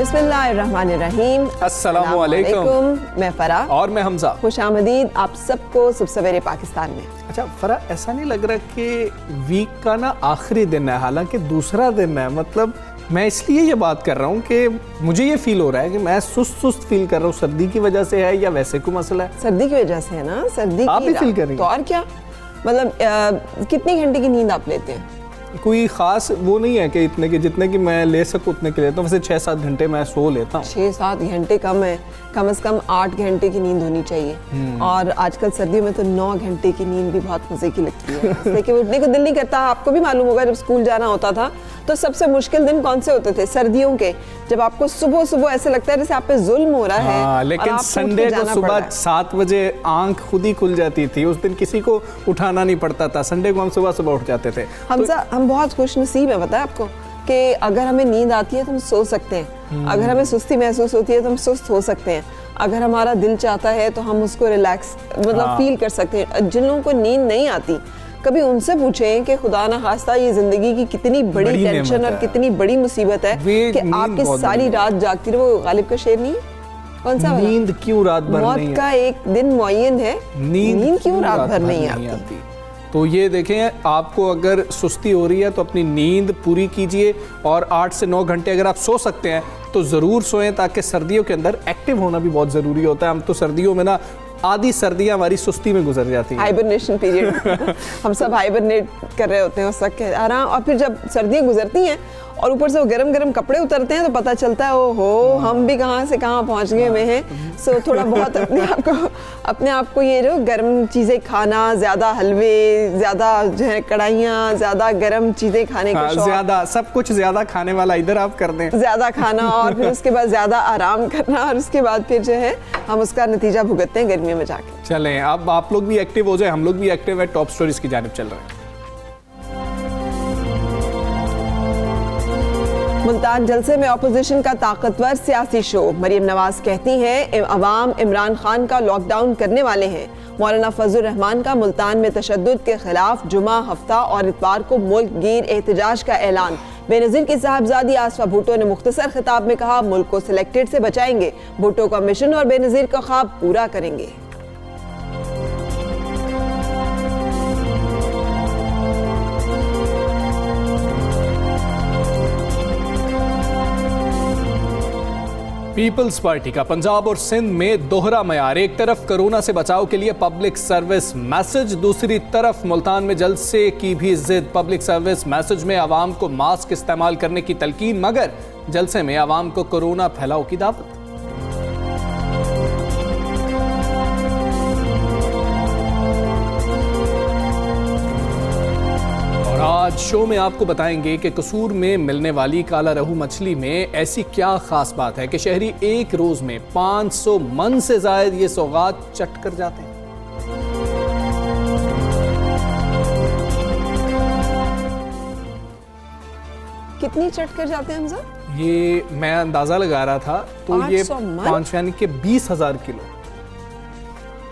बिस्मिल्लाहिर्रहमानिर्रहीम। अस्सलामु अलैकुम। मैं फरा और मैं हमजा। खुशामदीद आप सबको सुबह सवेरे पाकिस्तान में। अच्छा फरा, ऐसा नहीं लग रहा कि वीक का ना आखिरी दिन है, हालांकि दूसरा दिन है। मतलब मैं इसलिए ये बात कर रहा हूँ कि मुझे ये फील हो रहा है कि मैं सुस्त फील कर रहा हूँ। सर्दी की वजह से है या वैसे कोई मसला है? सर्दी की वजह से है ना। सर्दी आप भी फील कर रही हैं? तो और क्या, मतलब कितनी घंटे की नींद आप लेते हैं? कोई खास वो नहीं है कि इतने के जितने की मैं ले सकूँ उतने के लेता हूँ। वैसे 6-7 घंटे मैं सो लेता हूँ। 6-7 घंटे कम है, कम से कम 8 घंटे की नींद होनी चाहिए। और आजकल सर्दियों में तो 9 घंटे की नींद भी बहुत मजे की लगती है, लेकिन उठने को दिल नहीं करता। आपको भी मालूम होगा, जब स्कूल जाना होता था तो सबसे मुश्किल दिन कौन से होते थे? सर्दियों के, जब आपको सुबह सुबह ऐसे लगता है जैसे आप पे जुल्म हो रहा है। लेकिन संडे को सुबह 7 बजे आंख खुद ही खुल जाती थी। उस दिन किसी को उठाना नहीं पड़ता था। संडे को हम सुबह सुबह उठ जाते थे। हम बहुत खुश नसीब है, पता है आपको, कि अगर हमें नींद आती है तो हम सो सकते हैं। अगर हमें सुस्ती महसूस होती है तो हम सुस्त हो सकते हैं। अगर हमारा दिल चाहता है तो हम उसको रिलैक्स फील कर सकते हैं। जिन लोगों को नींद नहीं आती, कभी उनसे पूछें कि खुदा ना खास्ता ये जिंदगी की कितनी बड़ी टेंशन और कितनी बड़ी मुसीबत है कि आपकी सारी रात जागती रहे। वो गालिब का शेर नहीं है, कौन सा वाला? नींद क्यों रात भर नहीं मौत का एक दिन मुअय्यन है, नींद क्यों रात भर नहीं आती? तो ये देखें, आपको अगर सुस्ती हो रही है तो अपनी नींद पूरी कीजिए। और 8 से 9 घंटे अगर आप सो सकते हैं तो ज़रूर सोएं, ताकि सर्दियों के अंदर एक्टिव होना भी बहुत ज़रूरी होता है। हम तो सर्दियों में ना आधी सर्दियाँ हमारी सुस्ती में गुजर जाती हैं। हाइबरनेशन पीरियड हम सब हाइबरनेट कर रहे होते हैं उस वक्त आराम। और फिर जब सर्दियाँ गुजरती हैं और ऊपर से वो गरम गरम कपड़े उतरते हैं तो पता चलता है ओहो, हम भी कहाँ से कहाँ पहुँच गए हुए हैं। सो थोड़ा बहुत अपने आप को ये जो गर्म चीज़ें खाना, ज़्यादा हलवे, ज़्यादा जो है कढ़ाइयाँ, ज़्यादा गर्म चीज़ें खाने का शौक, ज़्यादा सब कुछ ज़्यादा खाने वाला इधर आप कर दें, ज़्यादा खाना और फिर उसके बाद ज़्यादा आराम करना, और उसके बाद फिर जो है हम उसका नतीजा भुगतते हैं गर्मियों में जाके। चलें अब आप लोग भी एक्टिव हो जाए, हम लोग भी एक्टिव है। टॉप स्टोरीज की जानिब चल रहे हैं। मुल्तान जलसे में अपोजिशन का ताकतवर सियासी शो। मरियम नवाज कहती हैं अवाम इमरान खान का लॉकडाउन करने वाले हैं। मौलाना फजलुर रहमान का मुल्तान में तशद्दुद के खिलाफ जुमा, हफ्ता और इतवार को मुल्क गिर एहतजाज का ऐलान। बेनज़ीर की साहबजादी आसफा भुट्टो ने मुख्तसर खिताब में कहा, मुल्क को सिलेक्टेड से बचाएंगे, भुट्टो का मिशन और बेनज़ीर का ख्वाब पूरा करेंगे। पीपल्स पार्टी का पंजाब और सिंध में दोहरा मयार। एक तरफ कोरोना से बचाव के लिए पब्लिक सर्विस मैसेज, दूसरी तरफ मुल्तान में जलसे की भी जिद। पब्लिक सर्विस मैसेज में आवाम को मास्क इस्तेमाल करने की तलकीन, मगर जलसे में आवाम को कोरोना फैलाव की दावत। आज शो में आपको बताएंगे कि कसूर में मिलने वाली काला रहू मछली में ऐसी क्या खास बात है कि शहरी एक रोज में 500 मन से ज्यादा ये सौगात चट कर जाते हैं। कितनी चट कर जाते हैं हमजा? ये मैं अंदाजा लगा रहा था तो ये 5 यानी कि 20,000 किलो।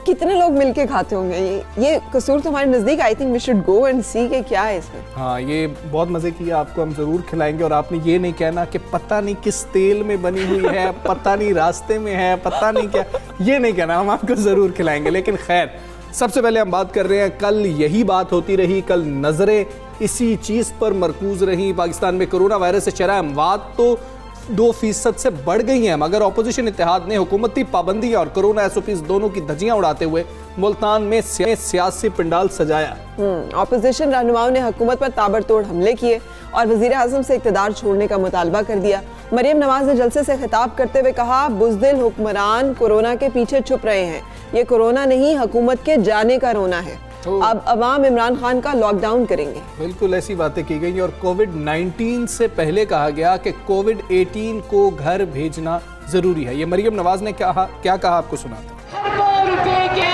कितने लोग मिलके खाते होंगे ये कसूर तुम्हारे नजदीक? I think we should go and see के क्या है इसमें। हाँ, ये बहुत मजे की है, आपको हम जरूर खिलाएंगे। और आपने ये नहीं कहना कि पता नहीं किस तेल में बनी हुई है, पता नहीं रास्ते में है, पता नहीं क्या, ये नहीं कहना, हम आपको जरूर खिलाएंगे। लेकिन खैर, सबसे पहले हम बात कर रहे हैं, कल यही बात होती रही, कल नजरें इसी चीज पर मरकूज रही। पाकिस्तान में कोरोना वायरस से शरह अमवात तो 2% से बढ़ गई हैं, मगर अपोजिशन इत्तेहाद ने हुकूमती पाबंदियां और कोरोना SOPs दोनों की धज्जियां उड़ाते हुए मुल्तान में सियासी पंडाल सजाया। अपोजिशन रहनुमाओं ने हुकूमत पर ताबड़तोड़ हमले किए और वजीर आजम से इक़्तिदार छोड़ने का मुतालबा कर दिया। मरियम नवाज ने जलसे से खिताब करते हुए कहा, बुज़दिल हुक्मरान कोरोना के पीछे छुप रहे हैं, ये कोरोना नहीं हुकूमत के जाने का रोना है। अब अवाम इमरान खान का लॉकडाउन करेंगे। बिल्कुल ऐसी बातें की गई और कोविड-19 से पहले कहा गया कि कोविड-18 को घर भेजना जरूरी है। ये मरियम नवाज ने क्या कहा, आपको सुनाते हैं।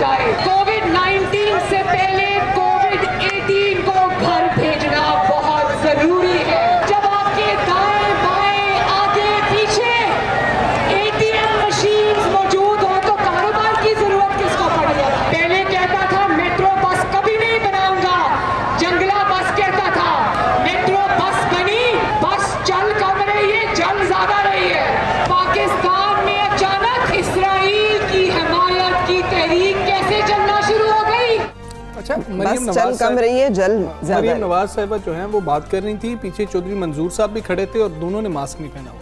जाए। कोविड-19 से पहले कोविड-18 को घर भेजना बहुत जरूरी है। जब आपके दाएं बाएं आगे पीछे ATM मशीन मौजूद हो तो कारोबार की जरूरत किसको पड़ी है? पहले कहता था मेट्रो बस कभी नहीं बनाऊंगा, जंगला बस कहता था। मेट्रो बस बनी, बस चल कम रही है, जल ज्यादा रही है। पाकिस्तान में अचानक इसराइल की हिमायत की तहरीक कैसे चलना शुरू हो गई? अच्छा, बस चल कम रही है, जल ज्यादा मरियम है। नवाज साहिबा जो हैं वो बात कर रही थी, पीछे चौधरी मंजूर साहब भी खड़े थे और दोनों ने मास्क नहीं पहना हुआ।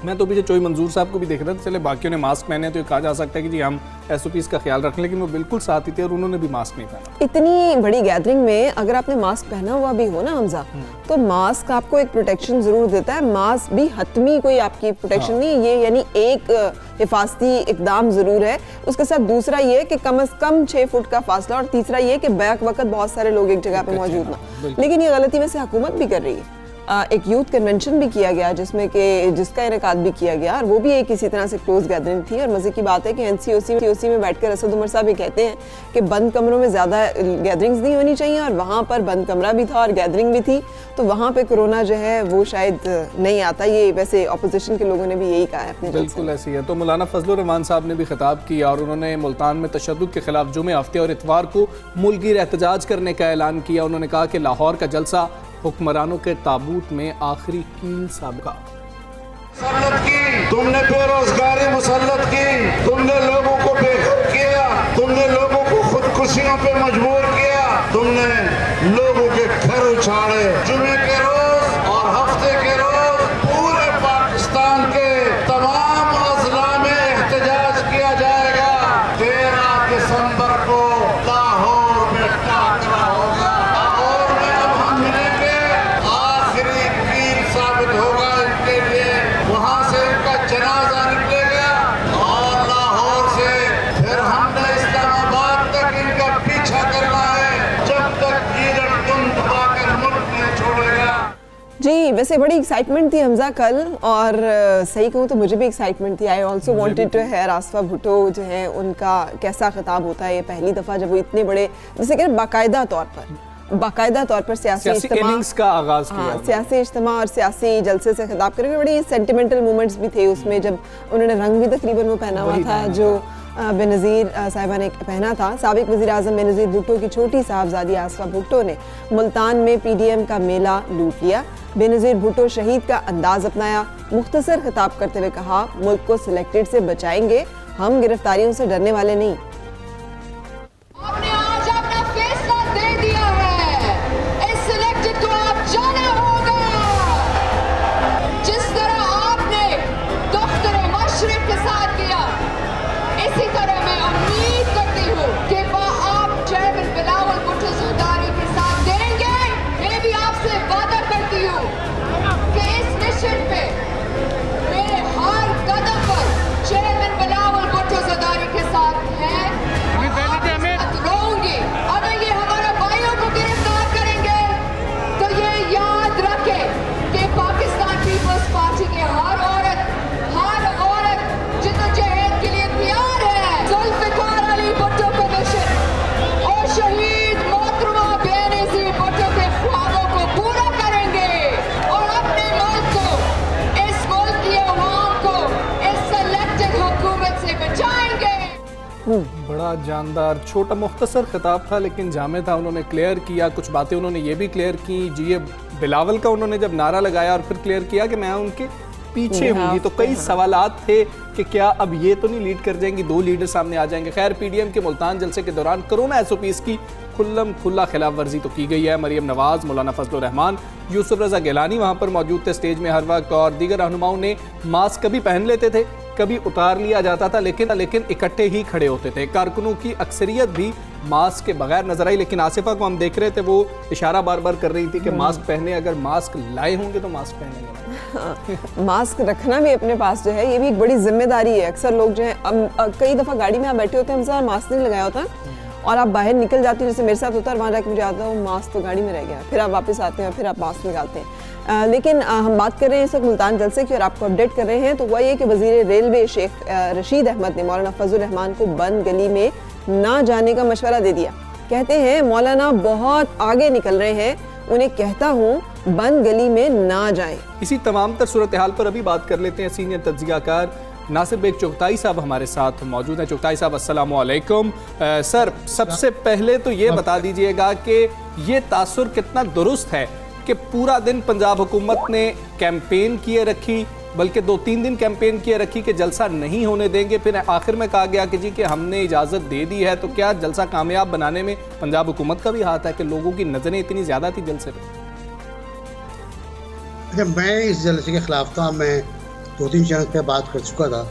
मैं तो पीछे चौधरी मंजूर साहब को भी देख रहा था, चले बाकियों ने मास्क पहने तो ये कहा जा सकता है कि जी हम SOPs का ख्याल रखें, लेकिन वो बिल्कुल साथ ही थे और उन्होंने भी मास्क नहीं पहना। इतनी बड़ी गैदरिंग में अगर आपने मास्क पहना हुआ भी हो ना हमजा, तो मास्क आपको एक प्रोटेक्शन जरूर देता है। मास्क भी हतमी कोई आपकी प्रोटेक्शन नहीं है, ये यानी एक हिफाजती इकदाम जरूर है। उसके साथ दूसरा ये कि कम से कम 6 फुट का फासला, और तीसरा ये कि बैक वक्त बहुत सारे लोग एक जगह पे मौजूद ना। लेकिन ये गलती वैसे हुकूमत भी कर रही है। एक यूथ कन्वेंशन भी किया गया जिसका इनेकाद भी किया गया, और वो भी एक इसी तरह से क्लोज गैदरिंग थी। और मजे की बात है कि NCOC में बैठकर असद उमर साहब ये कहते हैं कि बंद कमरों में ज़्यादा गैदरिंग्स नहीं होनी चाहिए, और वहाँ पर बंद कमरा भी था और गैदरिंग भी थी, तो वहाँ पे कोरोना जो है वो शायद नहीं आता। ये वैसे अपोजिशन के लोगों ने भी यही कहा है अपने जलसे में। बिल्कुल ऐसी है। तो मौलाना फजलुर रहमान साहब ने भी खिताब किया और उन्होंने मुल्तान में तशद्दुद के खिलाफ जुमे, हफ्ते और इतवार को मुल्की एहतजाज करने का ऐलान किया। उन्होंने कहा कि लाहौर का जलसा हुक्मरानों के ताबूत में आखिरी कील साबिका। तुमने बेरोजगारी मुसल्लत की, तुमने लोगों को बेघर किया, तुमने लोगों को खुदकुशियों पे मजबूर किया, तुमने लोगों के घर उछाड़े। जुमे के रोज और हफ्ते के रोज पूरे पाकिस्तान के तमाम अजला में एहतजाज किया जाएगा। 13 दिसंबर को लाहौर में टाकरा होगा। लाहौर में अब हम मिलेंगे, आखिरी कील साबित होगा इनके लिए। वहां से इनका जनाजा निकलेगा और लाहौर से फिर हमने इस्लामाबाद तक इनका पीछा करना है, जब तक कीड़े तुम दबाकर मुल्क नहीं छोड़ेगा। जी, वैसे बड़ी एक्साइटमेंट थी हमजा कल, और सही कहूँ तो मुझे भी एक्साइटमेंट थी। I also wanted to hear Aseefa Bhutto जो है उनका कैसा खिताब होता है। ये पहली दफ़ा जब वो इतने बड़े, जैसे कि बाकायदा तौर पर सियासी इनिंग्स का आगाज किया। हाँ, सियासी इज्तिमा और सियासी जलसे से खिताब करके बड़ी सेंटिमेंटल मोमेंट्स भी थे उसमें। जब उन्होंने रंग भी तकरीबन वो पहना हुआ था जो बेनज़ीर साहिबा ने पहना था। साबिक वज़ीर आज़म बेनज़ीर भुट्टो की छोटी साहबजादी आसफा भुट्टो ने मुल्तान में PDM का मेला लूट लिया। बेनज़ीर भुट्टो शहीद का अंदाज अपनाया, मुख्तसर खिताब करते हुए कहा, मुल्क को सिलेक्टेड से बचाएंगे, हम गिरफ्तारियों से डरने वाले नहीं। आपने आज अपना फैसला दे दिया है, इस सिलेक्टेड को आप जाना होगा। जिस तरह आपने दफ्तर मशरिक के साथ किया, इसी तरह मैं उम्मीद करती हूँ कि आप चेयरमैन बिलावल भुट्टो ज़रदारी के साथ देंगे। मैं भी आपसे वादा करती हूँ कि इस मिशन पे मेरे हर कदम पर चेयरमैन बिलावल भुट्टो ज़रदारी के साथ है। रहूंगी। अगर ये हमारे भाइयों को गिरफ्तार करेंगे तो ये याद रखें कि पाकिस्तान पीपल्स पार्टी के हर औरत जिद्दोजहद के लिए तैयार है। जुल्फ़िकार अली भुट्टो कमीशन और शहीद मोहतरमा बेनज़ीर भुट्टो के ख्वाबों को पूरा करेंगे और अपने मुल्क को, इस मुल्क की अवाम को इस सेलेक्टेड हुकूमत से बचाएंगे। बड़ा जानदार छोटा मुख्तसर खिताब था लेकिन जामे था। उन्होंने क्लियर किया कुछ बातें, उन्होंने ये भी क्लियर की जी, ये बिलावल का उन्होंने जब नारा लगाया और फिर क्लियर किया कि मैं उनके पीछे होंगी, तो कई सवालात थे कि क्या अब ये तो नहीं लीड कर जाएंगी, 2 लीडर सामने आ जाएंगे। खैर, PDM के मुल्तान जलसे के दौरान कोरोना SOPs की खुल्ला खिलाफ वर्जी तो की गई है। मरियम नवाज, मौलाना फजलुर रहमान, यूसुफ रजा गिलानी वहाँ पर मौजूद थे स्टेज में हर वक्त, और दीगर रहनुमाओं ने मास्क कभी पहन लेते थे, कभी उतार लिया जाता था, लेकिन इकट्ठे ही खड़े होते थे। कारकुनों की अक्सरियत भी मास्क के बगैर नजर आई, लेकिन आसिफा को हम देख रहे थे वो इशारा बार बार कर रही थी कि मास्क पहने, अगर मास्क लाए होंगे तो मास्क पहनेंगे। मास्क रखना भी अपने पास जो है ये भी एक बड़ी जिम्मेदारी है। अक्सर लोग जो है कई दफ़ा गाड़ी में आप बैठे होते हैं, हमसे मास्क नहीं लगाया होता और आप बाहर निकल जाते हैं, जैसे मेरे साथ होता है, वहाँ जाके मुझे आता है वो मास्क तो गाड़ी में रह गया, फिर आप वापस आते हैं, फिर आप मास्क निकालते हैं। लेकिन हम बात कर रहे हैं इस वक्त मुल्तान जलसे की और आपको अपडेट कर रहे हैं, तो वह ये कि वज़ीर रेलवे शेख रशीद अहमद ने मौलाना फजलुर रहमान को बंद गली में ना जाने का मशवरा दे दिया। कहते हैं मौलाना बहुत आगे निकल रहे हैं, उन्हें कहता हूँ बंद गली में ना जाएं। इसी तमाम तर सूरत हाल पर अभी बात कर लेते हैं। सीनियर तज्जियाकार नासिर बेग चुगताई साहब हमारे साथ मौजूद हैं। चुगताई साहब अस्सलाम वालेकुम। सर, सबसे पहले तो ये बता दीजिएगा कि ये तासुर कितना दुरुस्त है कि पूरा दिन पंजाब हुकूमत ने कैंपेन किए रखी, बल्कि 2-3 दिन कैंपेन किए रखी कि जलसा नहीं होने देंगे, फिर आखिर में कहा गया कि जी कि हमने इजाज़त दे दी है। तो क्या जलसा कामयाब बनाने में पंजाब हुकूमत का भी हाथ है कि लोगों की नज़रें इतनी ज़्यादा थी जलसे पर? अच्छा, मैं इस जलसे के ख़िलाफ़ था। मैं 2-3 चैनल पे बात कर चुका था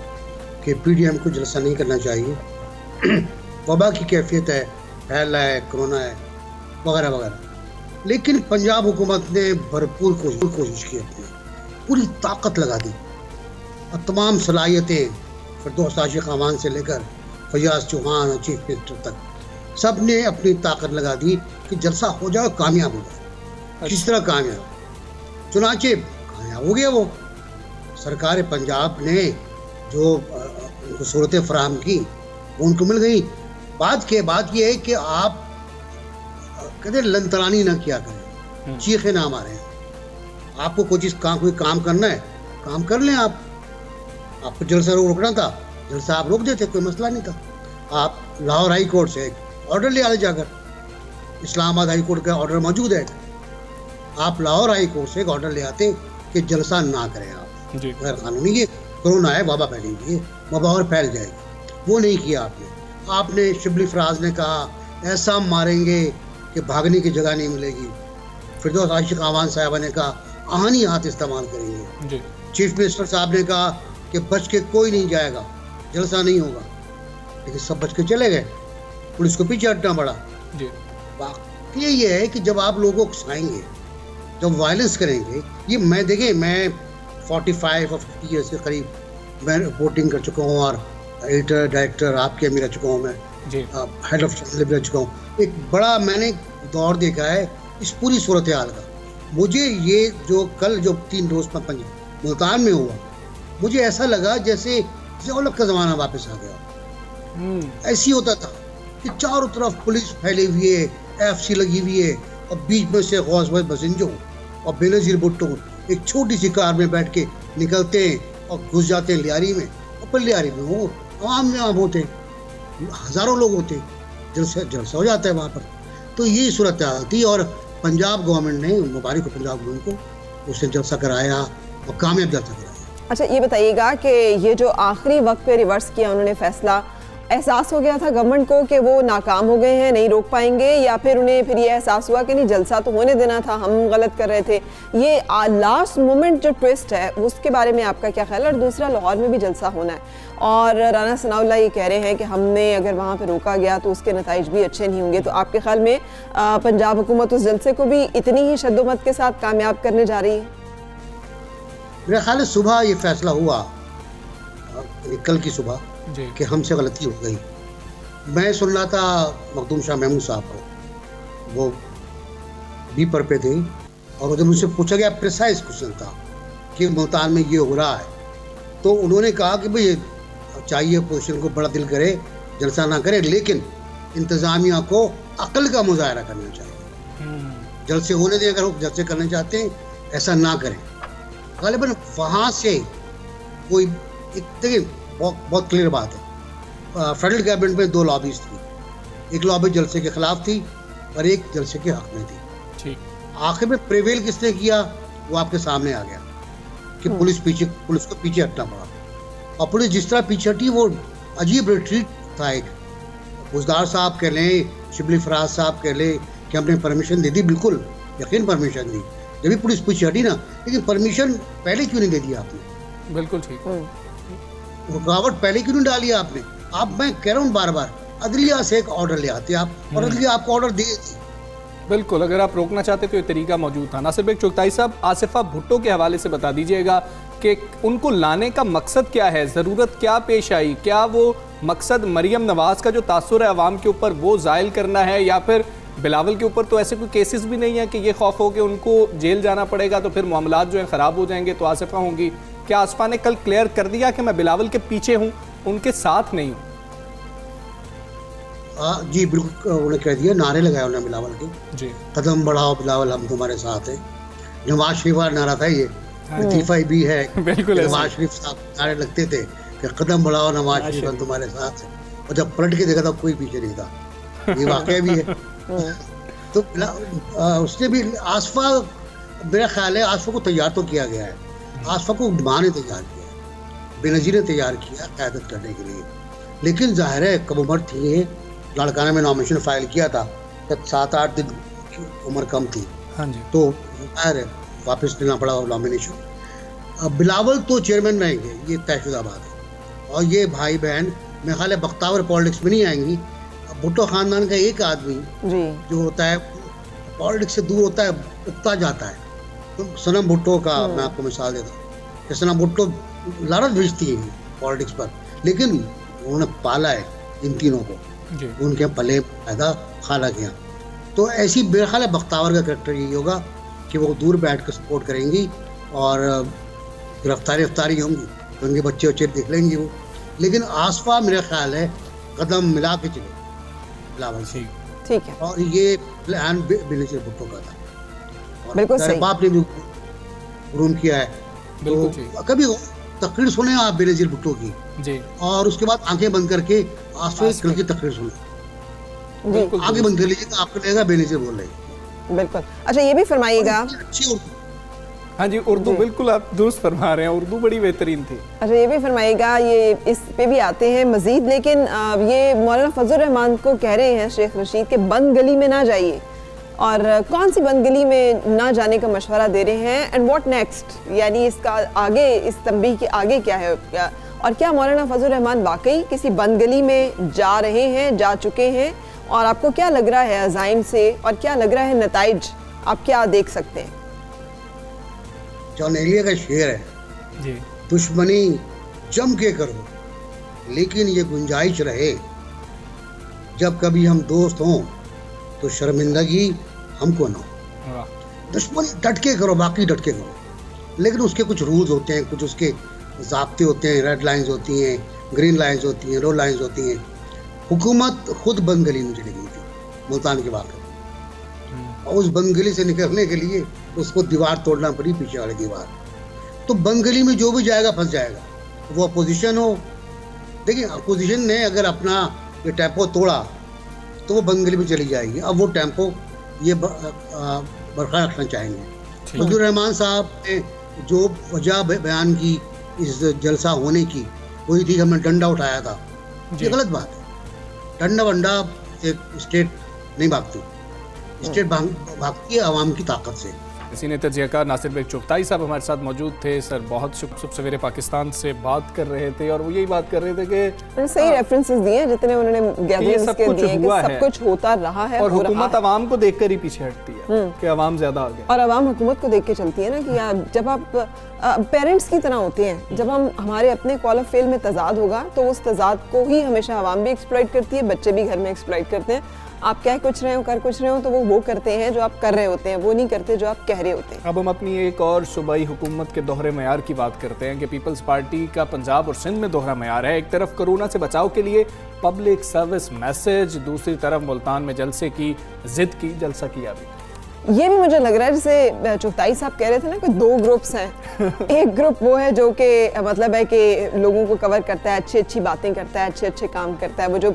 कि PDM को जलसा नहीं करना चाहिए। वबा की कैफियत है, फैल रहा है, कोरोना है वगैरह वगैरह। लेकिन पंजाब हुकूमत ने भरपूर कोशिश की, अपनी पूरी ताकत लगा दी और तमाम सलाहियतें फिरदौस आशिक अमान से लेकर फयाज चौहान और चीफ मिनिस्टर तक सब ने अपनी ताकत लगा दी कि जलसा हो जाए, कामयाब हो जाए। किस तरह कामयाब? चुनाचे कामयाब हो गया। वो सरकार पंजाब ने जो उनको सूरतें फराहम की वो उनको मिल गई। बात यह है कि आप कहते लंतरानी ना किया करें, चीखे ना मारें। आपको कोई काम करना है, काम कर लें। आपको जलसा रोकना था, जलसा आप रोक देते, कोई मसला नहीं था। आप लाहौर हाई कोर्ट से एक ऑर्डर ले आए जाकर, इस्लामाबाद हाई कोर्ट का ऑर्डर मौजूद है। आप लाहौर हाई कोर्ट से एक ऑर्डर ले आते कि जलसा ना करें आप, गैर कानूनी, ये कोरोना है, वबा फैलेगी, ये वबा और फैल जाएगी। वो नहीं किया आपने शिबली फराज ने कहा ऐसा मारेंगे कि भागने की जगह नहीं मिलेगी। फिरदौस आशिक अमान साहबा ने कहा आहनी हाथ इस्तेमाल करेंगे। चीफ मिनिस्टर साहब ने कहा कि बच के कोई नहीं जाएगा, जलसा नहीं होगा। लेकिन सब बच के चले गए, पुलिस को पीछे हटना पड़ा। वाकई ये है कि जब आप लोगों को उकसाएंगे, जब वायलेंस करेंगे, ये मैं 45 और 50 ईयर्स के करीब मैं रिपोर्टिंग कर चुका हूँ और एडिटर डायरेक्टर आपके अमीर रह चुका हूँ, मैं हेड ऑफ चैनल रह चुका हूँ। एक बड़ा मैंने दौर देखा है इस पूरी सूरत हाल का। मुझे ये जो कल जो 3 रोज़ मुल्तान में हुआ, मुझे ऐसा लगा जैसे अलग का ज़माना वापस आ गया। ऐसी होता था कि चारों तरफ पुलिस फैली हुई है, FC लगी हुई है और बीच में से गौस बसिंजो और बेनज़ीर भुट्टो एक छोटी सी कार में बैठ के निकलते हैं और घुस जाते हैं लियारी में। और पर लियारी में वो आवाम में आम होते, हज़ारों लोग होते, जलसा हो जाता है वहाँ पर। तो ये सूरत हाल थी और पंजाब गवर्नमेंट ने, मुबारक हो पंजाब गवर्नमेंट को, उसने जलसा कराया और कामयाब जलसा कराया। अच्छा, ये बताइएगा कि ये जो आखिरी वक्त पे रिवर्स किया उन्होंने फैसला, एहसास हो गया था गवर्नमेंट को कि वो नाकाम हो गए हैं, नहीं रोक पाएंगे, या फिर उन्हें फिर ये एहसास हुआ कि नहीं जलसा तो होने देना था, हम गलत कर रहे थे? ये लास्ट मोमेंट जो ट्विस्ट है उसके बारे में आपका क्या ख्याल है? और दूसरा, लाहौर में भी जलसा होना है और राना सनाउल्लाह ये कह रहे हैं कि हमने अगर वहाँ पर रोका गया तो उसके नताइज भी अच्छे नहीं होंगे। तो आपके ख्याल में पंजाब हुकूमत उस जलसे को भी इतनी ही शद्दोमत के साथ कामयाब करने जा रही है? मेरा ख्याल है सुबह ये फैसला हुआ, कल की सुबह, कि हमसे गलती हो गई। मैं सुन रहा था मखदूम शाह महमूद साहब को, वो बीपर पे थे और जब मुझसे पूछा गया प्रिसाइज क्वेश्चन था कि मुल्तान में ये हो रहा है, तो उन्होंने कहा कि भाई चाहिए पोजीशन को बड़ा दिल करे, जलसा ना करे, लेकिन इंतज़ामिया को अक्ल का मुजाहरा करना चाहिए। जलसे होने दें, अगर वो जलसे करना चाहते हैं ऐसा ना करें। गालिबन वहाँ से कोई देखिए बहुत क्लियर बात है, फेडरल गवर्नमेंट में 2 लॉबीज थी, एक लॉबी जलसे के खिलाफ थी और एक जलसे के हक में थी। आखिर में प्रिवेल किसने किया वो आपके सामने आ गया कि पुलिस को पीछे हटना पड़ा। और पुलिस जिस तरह पीछे हटी वो अजीब रिट्रीट था। एक बुजदार साहब कह लें, शिबली फराज साहब कह लें कि हमने परमिशन दे दी, बिल्कुल यकीन परमिशन दी, जब भी पुलिस पीछे हटी ना, लेकिन परमिशन पहले क्यों नहीं दे दिया आपने? बिल्कुल ठीक, रुकावट पहले क्यों नहीं डाली आपने? मैं कह रहा हूँ बार बार, अदलिया से एक ऑर्डर ले आते आप और अदलिया आपको ऑर्डर दे देती। बिल्कुल, अगर आप रोकना चाहते तो ये तरीका मौजूद था। नासिर बेग चुगताई साहब, आसिफा भुट्टो के हवाले से बता दीजिएगा कि उनको लाने का मकसद क्या है, ज़रूरत क्या पेश आई? क्या वो मकसद मरियम नवाज़ का जो तासुर है अवाम के ऊपर वो ज़ायल करना है, या फिर बिलावल के ऊपर तो ऐसे कोई केसेस भी नहीं है कि ये खौफ हो कि उनको जेल जाना पड़ेगा तो फिर मामलात जो है ख़राब हो जाएंगे तो आसिफा होंगी? क्या आसिफा ने कल क्लियर कर दिया कि मैं बिलावल के पीछे हूँ, उनके साथ नहीं हूँ? जी बिल्कुल, उन्होंने कह दिया, नारे लगाए उन्होंने बिलावल के, जी कदम बढ़ाओ बिलावल हम तुम्हारे साथ हैं। नवाज शरीफ वाला नारा था ये, लतीफ़ा भी है। बिल्कुल ऐसे। नवाज शरीफ साहब नारे लगते थे कि कदम बढ़ाओ नवाज शरीफ हम तुम्हारे साथ हैं, और जब पलट के देखा था कोई पीछे नहीं था। ये वाकया भी है। तो उसने भी आसफा, मेरा ख्याल है आसफा को तैयार तो किया गया है, आसफा को मां ने तैयार किया है, बेनज़ीर ने तैयार किया क़यादत करने के लिए। लेकिन जाहिर है कम उम्र थी ये, लड़काना में नॉमिनेशन फाइल किया था जब 7-8 दिन की उम्र कम थी, हाँ जी, तो जाहिर है वापस लेना पड़ा नॉमिनेशन। बिलावल तो चेयरमैन रहेंगे, ये तयशुदा बात है। और ये भाई बहन मेरे ख्याल है बख्तावर पॉलिटिक्स में नहीं आएंगी। भुट्टो ख़ानदान का एक आदमी जी जो होता है पॉलिटिक्स से दूर होता है, उगता जाता है। तो सनम भुट्टो का मैं आपको मिसाल देता हूँ कि सनम भुट्टो लानत भेजती है पॉलिटिक्स पर, लेकिन उन्होंने पाला है इन तीनों को, जी उनके पले पैदा खाला के यहाँ। तो ऐसी मेरा ख्याल है बख्तावर का करेक्टर यही होगा कि वो दूर बैठ कर सपोर्ट करेंगी और गिरफ्तारी होंगी तो उनके बच्चे देख लेंगे वो। लेकिन आसफा मेरा ख्याल है कदम मिला के चले बिलावल से, ठीक है, और ये प्लान बेनज़ीर भुट्टो का था, और बिल्कुल सही। बाप ने भी रूम किया है। बिल्कुल तो कभी तकरीर सुने आप बेनज़ीर भुट्टो की, जी और उसके बाद आंखें बंद करके आसफा की तकरीर सुने, जी आंखें बंद कर लीजिए तो आपको लगेगा बेनज़ीर बोल रहे हैं। बिल्कुल। अच्छा ये भी फरमाइएगा, अच्छी उर्दू, हाँ जी, उर्दू बिल्कुल आप दुरुस्त फरमा रहे हैं, उर्दू बड़ी बेहतरीन थी। अच्छा ये भी फरमाइएगा, ये इस पे भी आते हैं मजीद, लेकिन ये मौलाना फजल रहमान को कह रहे हैं शेख रशीद के बंद गली में ना जाइए, और कौन सी बंद गली में ना जाने का मशवरा दे रहे हैं, एंड व्हाट नेक्स्ट, यानी इसका आगे, इस तंबीह के आगे क्या है, और क्या मौलाना फजल रहमान वाकई किसी बंद गली में जा रहे हैं, जा चुके हैं, और आपको क्या लग रहा है अज़ाइम से, और क्या लग रहा है नताइज, आप क्या देख सकते हैं? जॉन एलिया का शेर है, जी दुश्मनी जम के करो लेकिन ये गुंजाइश रहे, जब कभी हम दोस्त हों तो शर्मिंदगी हमको ना हो। वाह, दुश्मनी डट के करो, बाकी डट के करो, लेकिन उसके कुछ रूल्स होते हैं, कुछ उसके ज़ाब्ते होते हैं, रेड लाइंस होती हैं, ग्रीन लाइंस होती हैं, रो लाइंस होती हैं। हुकूमत खुद बंद गली में चली गई थी मुल्तान के वाक़े, और उस बंद गली से निकलने के लिए उसको दीवार तोड़ना पड़ी, पीछे वाली दीवार। तो बंद गली में जो भी जाएगा फंस जाएगा, वो अपोजिशन हो। देखिए अपोजिशन ने अगर अपना ये टेम्पो तोड़ा तो वो बंद गली में चली जाएगी, अब वो टेम्पो ये बरकरार रखना चाहेंगे। फजल रहमान साहब ने जो वजह बयान की इस जलसा होने की, वही थी हमने डंडा उठाया था। ये गलत बात है, डंडा वंडा से स्टेट नहीं भागती, स्टेट भागती है आवाम की ताकत से। सीनियर तजज़ियाकार नासिर बेग चुगताई साहब हमारे साथ मौजूद थे। सर बहुत शुभ सवेरे पाकिस्तान से बात कर रहे थे, और वो यही बात कर रहे थे कि सही रेफरेंसेस दिए जितने उन्होंने गैदरिंग्स सब के कुछ दिए कि हुआ सब है, कुछ होता रहा है, और हो रहा हुकूमत है। आवाम को देखकर ही पीछे हटती है कि आवाम ज्यादा आ गया, और आवाम हुकूमत को देख के चलती है ना, कि जब आप पेरेंट्स की तरह होते हैं, जब हम हमारे अपने कॉल ऑफ फेल में तजाद होगा तो उस तजाद को ही हमेशा आवाम भी एक्सप्लॉइट करती है, बच्चे भी घर में एक्सप्लॉइट करते हैं। आप कह कुछ रहे हो, कर कुछ रहे हो, तो वो करते हैं जो आप कर रहे होते हैं, वो नहीं करते जो आप कह रहे होते हैं। अब हम अपनी एक और सूबाई हुकूमत के दोहरे मयार की बात करते हैं कि पीपल्स पार्टी का पंजाब और सिंध में दोहरा मयार है। एक तरफ कोरोना से बचाव के लिए पब्लिक सर्विस मैसेज, दूसरी तरफ मुल्तान में जलसे की जिद की, जलसा किया भी। ये भी मुझे लग रहा है जैसे चुगताई साहब कह रहे थे ना कि दो ग्रुप्स हैं। एक ग्रुप वो है जो कि मतलब है कि लोगों को कवर करता है, अच्छी अच्छी बातें करता है, अच्छे अच्छे काम करता है, वो जो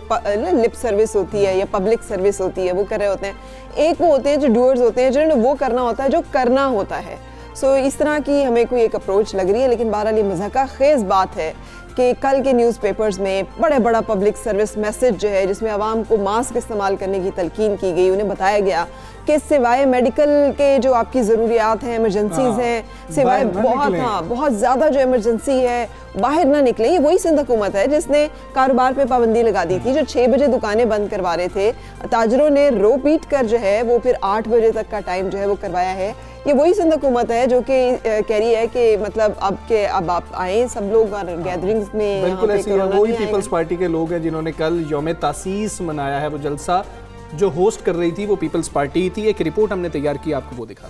लिप सर्विस होती है या पब्लिक सर्विस होती है वो कर रहे होते हैं। एक वो होते हैं जो डूअर्स होते हैं, जिन्होंने वो करना होता है जो करना होता है। सो इस तरह की हमें कोई एक अप्रोच लग रही है। लेकिन बहरहाल ये मज़ाक़ खेज़ बात है कि कल के न्यूज़पेपर्स में बड़ा पब्लिक सर्विस मैसेज जो है, जिसमें आवाम को मास्क इस्तेमाल करने की तलकीन की गई, उन्हें बताया गया कि सिवाय मेडिकल के जो आपकी ज़रूरियात हैं, इमरजेंसीज हैं, सिवाय बहुत ज़्यादा जो इमरजेंसी है, बाहर ना निकलें। ये वही सिंध हुकूमत है जिसने कारोबार पे पाबंदी लगा दी थी, जो 6 बजे दुकानें बंद करवा रहे थे, ताजरों ने रो पीट कर जो है वो फिर 8 बजे तक का टाइम जो है वो करवाया है। ये वही सिंध हुकूमत है जो कि कह रही है कि मतलब अब आप आए सब लोग और गैदरिंग्स में। बिल्कुल ऐसी है, वही पीपल्स पार्टी के लोग हैं जिन्होंने कल यौम तासीस मनाया है। वो जलसा जो होस्ट कर रही थी वो पीपल्स पार्टी थी। एक रिपोर्ट हमने तैयार की, आपको वो दिखा।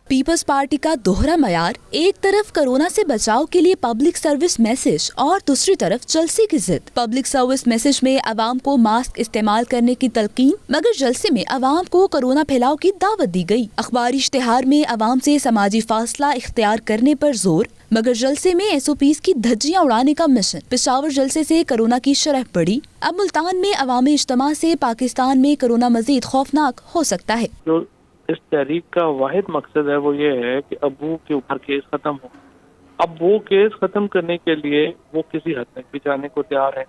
पीपल्स पार्टी का दोहरा मयार, एक तरफ कोरोना से बचाव के लिए पब्लिक सर्विस मैसेज और दूसरी तरफ जलसे की जिद। पब्लिक सर्विस मैसेज में आवाम को मास्क इस्तेमाल करने की तलकीन, मगर जलसे में आवाम को कोरोना फैलाव की दावत दी गई। अखबारी इश्तिहार में आवाम से समाजी फासला इख्तियार करने पर जोर, मगर जलसे में SOPs की धज्जियां उड़ाने का मिशन। पेशावर जलसे से कोरोना की शरह बढ़ी। अब मुल्तान में अवामी इज्तिमा से पाकिस्तान में कोरोना मजीद खौफनाक हो सकता है। जो इस तहरीक का वाहिद मकसद है वो ये है कि अब वो के ऊपर केस खत्म हो। अब वो केस खत्म करने के लिए वो किसी हद तक भी जाने को तैयार है।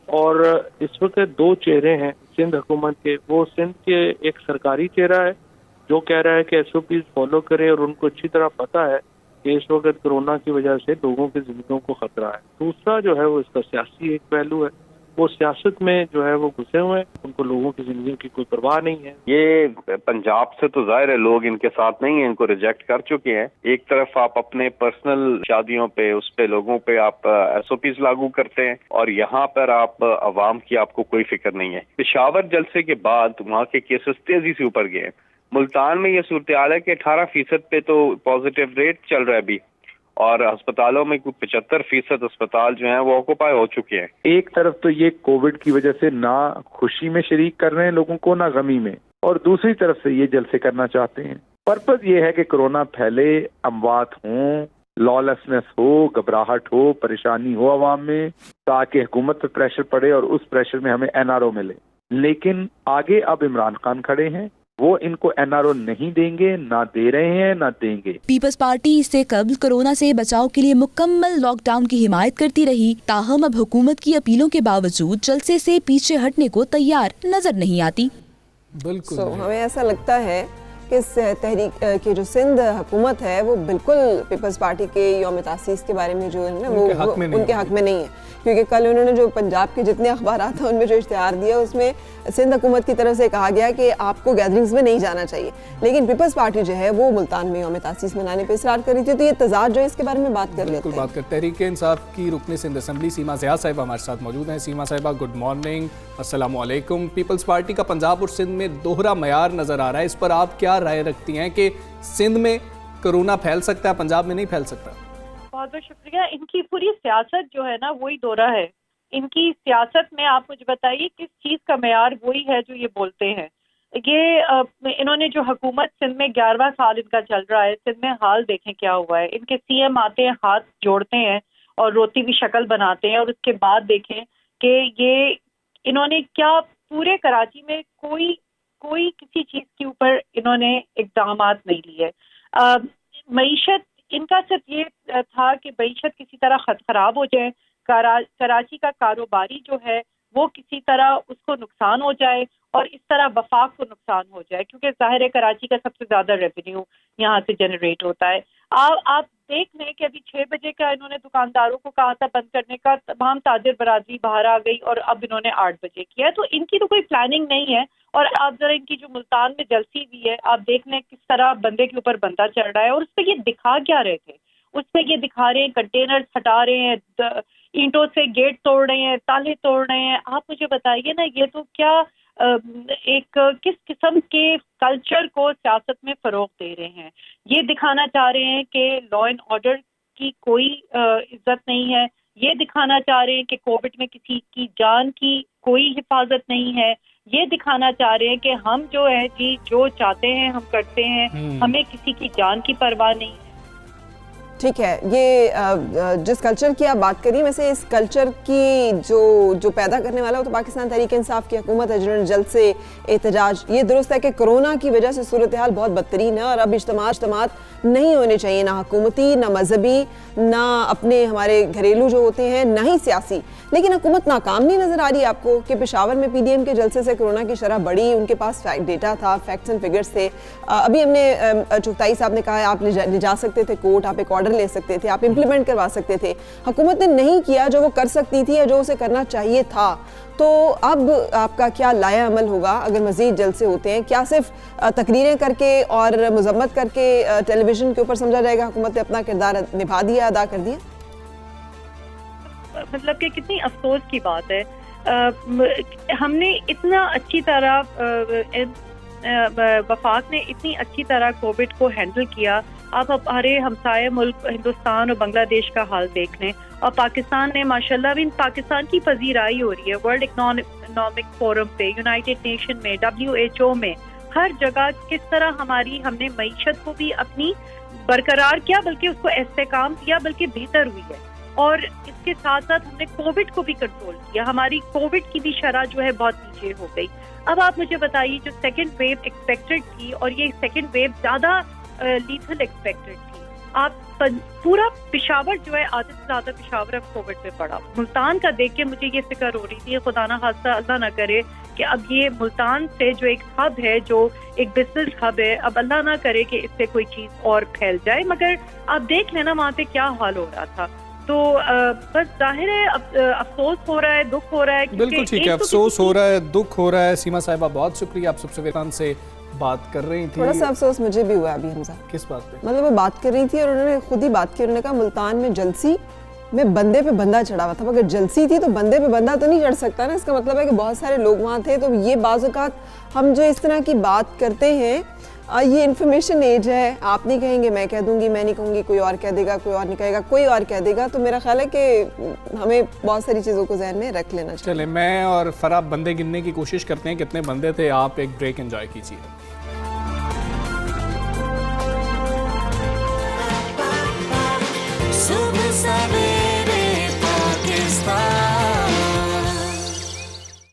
और इस वक्त दो चेहरे हैं सिंध हुकूमत के। वो सिंध के एक सरकारी चेहरा है जो कह रहा है कि SOPs फॉलो करे और उनको अच्छी तरह पता है कि इस वक्त कोरोना की वजह से लोगों की जिंदगियों को खतरा है। दूसरा जो है वो इसका सियासी एक पहलू है। वो सियासत में जो है वो घुसे हुए हैं, उनको लोगों की जिंदगी की कोई परवाह नहीं है। ये पंजाब से तो जाहिर है लोग इनके साथ नहीं है, इनको रिजेक्ट कर चुके हैं। एक तरफ आप अपने पर्सनल शादियों पे उस पे लोगों पे आप SOPs लागू करते हैं और यहाँ पर आप अवाम की आपको कोई फिक्र नहीं है। पेशावर जलसे के बाद वहाँ के केसेस तेजी से ऊपर गए। मुल्तान में ये सूरत हाल है कि 18% पे तो पॉजिटिव रेट चल रहा है अभी और अस्पतालों में कुछ 75% अस्पताल जो हैं वो ऑक्यूपाई हो चुके हैं। एक तरफ तो ये कोविड की वजह से ना खुशी में शरीक कर रहे हैं लोगों को, ना गमी में, और दूसरी तरफ से ये जलसे करना चाहते हैं। पर्पज ये है कि कोरोना फैले, अमवात हों, लॉलेसनेस हो, घबराहट हो, परेशानी हो आवाम में, ताकि हुकूमत पर प्रेशर पड़े और उस प्रेशर में हमें NRO मिले। लेकिन आगे अब इमरान खान खड़े हैं, वो इनको NRO नहीं देंगे, ना दे रहे हैं, ना देंगे। पीपल्स पार्टी इससे कबल कोरोना से बचाव के लिए मुकम्मल लॉकडाउन की हिमायत करती रही, ताहम अब हुकूमत की अपीलों के बावजूद जलसे से पीछे हटने को तैयार नजर नहीं आती। बिल्कुल हमें ऐसा लगता है कि इस तहरीक की जो सिंध हुकूमत है वो बिल्कुल पीपल्स पार्टी के यौम तासीस के बारे में जो है ना वो उनके हक में नहीं है। क्योंकि कल उन्होंने जो पंजाब के जितने अखबार हैं उनमें जो इश्तिहार दिया उसमें सिंध हुकूमत की तरफ से कहा गया कि आपको गैदरिंग्स में नहीं जाना चाहिए, लेकिन पीपल्स पार्टी जो है वो मुल्तान में यौम तासीस मनाने पर इसरार कर रही थी। तो ये तजाद जो है इसके बारे में बात कर लेते हैं। बात करते हैं तहरीक इंसाफ की रुकने सिंध असम्बली सीमा ज़िया साहिबा हमारे साथ मौजूद हैं। सीमा साहिबा गुड मॉर्निंग, अस्सलाम वालेकुम। पीपल्स पार्टी का पंजाब और सिंध में दोहरा मयार नजर आ रहा है, इस पर आप क्या राय रखती हैं कि सिंध में कोरोना फैल सकता है, पंजाब में नहीं फैल सकता? बहुत बहुत शुक्रिया। इनकी पूरी सियासत जो है ना वही दोहरा है। इनकी सियासत में आप मुझे बताइए किस चीज़ का मयार वही है जो ये बोलते हैं। ये इन्होंने जो हुकूमत सिंध में 11वां साल इनका चल रहा है, सिंध में हाल देखें क्या हुआ है। इनके CM आते हैं, हाथ जोड़ते हैं और रोती हुई शक्ल बनाते हैं, और उसके बाद देखें कि ये इन्होंने क्या पूरे कराची में कोई किसी चीज़ के ऊपर इन्होंने इक़दामात नहीं लिए। मईशत इनका सिर्फ ये था कि मईशत किसी तरह खराब हो जाए, कराची का कारोबारी जो है वो किसी तरह उसको नुकसान हो जाए और इस तरह वफाक को नुकसान हो जाए, क्योंकि जाहिर है कराची का सबसे ज़्यादा रेवेन्यू यहाँ से जनरेट होता है। आप देख लें कि अभी 6 बजे का इन्होंने दुकानदारों को कहा था बंद करने का, तमाम ताजिर बरादरी बाहर आ गई और अब इन्होंने 8 बजे किया है। तो इनकी तो कोई प्लानिंग नहीं है। और आप जरा इनकी जो मुल्तान में जलसी हुई है, आप देख लें किस तरह बंदे के ऊपर बंदा चढ़ रहा है और उस पर ये दिखा क्या रहे थे। उस पर ये दिखा रहे हैं कंटेनर्स हटा रहे हैं, ईंटों से गेट तोड़ रहे हैं, ताले तोड़ रहे हैं। आप मुझे बताइए ना, ये तो क्या एक किस किस्म के कल्चर को सियासत में फरोग दे रहे हैं। ये दिखाना चाह रहे हैं कि लॉ एंड ऑर्डर की कोई इज्जत नहीं है। ये दिखाना चाह रहे हैं कि कोविड में किसी की जान की कोई हिफाजत नहीं है। ये दिखाना चाह रहे हैं कि हम जो है जी जो चाहते हैं हम करते हैं, हमें किसी की जान की परवाह नहीं है। ठीक है, ये जिस कल्चर की आप बात करिए, वैसे इस कल्चर की जो पैदा करने वाला हो तो पाकिस्तान तहरीक इंसाफ की हुकूमत है, जिन्होंने जल्द से एहतजाज। ये दुरुस्त है कि कोरोना की वजह से सूरत हाल बहुत बदतरीन है और अब इज्तिमात नहीं होने चाहिए, ना हुकूमती, ना मजहबी, ना अपने हमारे घरेलू जो होते हैं, ना ही सियासी। लेकिन हुकूमत नाकाम नहीं नजर आ रही आपको कि पेशावर में PDM के जलसे से कोरोना की शरह बढ़ी। उनके पास डेटा था, फैक्ट्स एंड फिगर्स थे। अभी हमने चुगताई साहब ने कहा आप ले जा सकते थे कोर्ट, आप एक ऑर्डर ले सकते थे, आप इम्प्लीमेंट करवा सकते थे। हुकूमत ने नहीं किया जो वो कर सकती थी या जो उसे करना चाहिए था। तो अब आपका क्या लाया अमल होगा अगर मजीद जलसे होते हैं? क्या सिर्फ तकरीरें करके और मजम्मत करके टेलीविजन के ऊपर समझा जाएगा हुकूमत ने अपना किरदार निभा दिया, अदा कर दिया? मतलब कि कितनी अफसोस की बात है। हमने इतना अच्छी तरह वफाक ने इतनी अच्छी तरह कोविड को हैंडल किया। आप हमारे हमसाये मुल्क हिंदुस्तान और बांग्लादेश का हाल देख लें, और पाकिस्तान ने माशाल्लाह भी पाकिस्तान की पजीराई हो रही है वर्ल्ड इकोनॉमिक फोरम पे, यूनाइटेड नेशन में, WHO में, हर जगह किस तरह हमने मईशत को भी अपनी बरकरार किया, बल्कि उसको इस्तेकाम दिया, बल्कि बेहतर हुई है। और इसके साथ साथ हमने कोविड को भी कंट्रोल किया, हमारी कोविड की भी शरह जो है बहुत नीचे हो गई। अब आप मुझे बताइए, जो सेकेंड वेव एक्सपेक्टेड थी और ये सेकेंड वेव ज्यादा लीथल एक्सपेक्टेड थी, आप पूरा पिशावर जो है आधे से ज्यादा पिशावर अब कोविड में पड़ा। मुल्तान का देख के मुझे ये फिक्र हो रही थी, खुदा ना खास्ता अल्लाह ना करे कि अब ये मुल्तान से जो एक हब है, जो एक बिजनेस हब है, अब अल्लाह ना करे कि इससे कोई चीज और फैल जाए। मगर आप देख लेना वहाँ पे क्या हाल हो रहा था। तो बस जाहिर है अफसोस हो रहा है, दुख हो रहा है। बिल्कुल ठीक है, अफसोस हो रहा है, दुख हो रहा है। सीमा साहिबा बहुत शुक्रिया, आप सबसे वेतन से बात कर रही थी। थोड़ा सा अफसोस मुझे भी हुआ अभी हमजा। किस बात पे? मतलब वो बात कर रही थी और उन्होंने खुद ही बात की, उन्होंने कहा मुल्तान में जलसी में बंदे पे बंदा चढ़ा हुआ था। अगर जलसी थी तो बंदे पे बंदा तो नहीं चढ़ सकता ना, इसका मतलब है कि बहुत सारे लोग वहाँ थे। तो ये बाज़ औक़ात हम जो इस तरह की बात करते हैं, ये इन्फॉर्मेशन एज है, आप नहीं कहेंगे मैं कह दूंगी, मैं नहीं कहूँगी कोई और कह देगा, कोई और नहीं कहेगा, कोई और कह देगा। तो मेरा ख्याल है कि हमें बहुत सारी चीज़ों को ज़हन में रख लेना चाहिए। चले, मैं और फराब बंदे गिनने की कोशिश करते हैं कितने बंदे थे। आप एक ब्रेक एंजॉय कीजिए। सुबह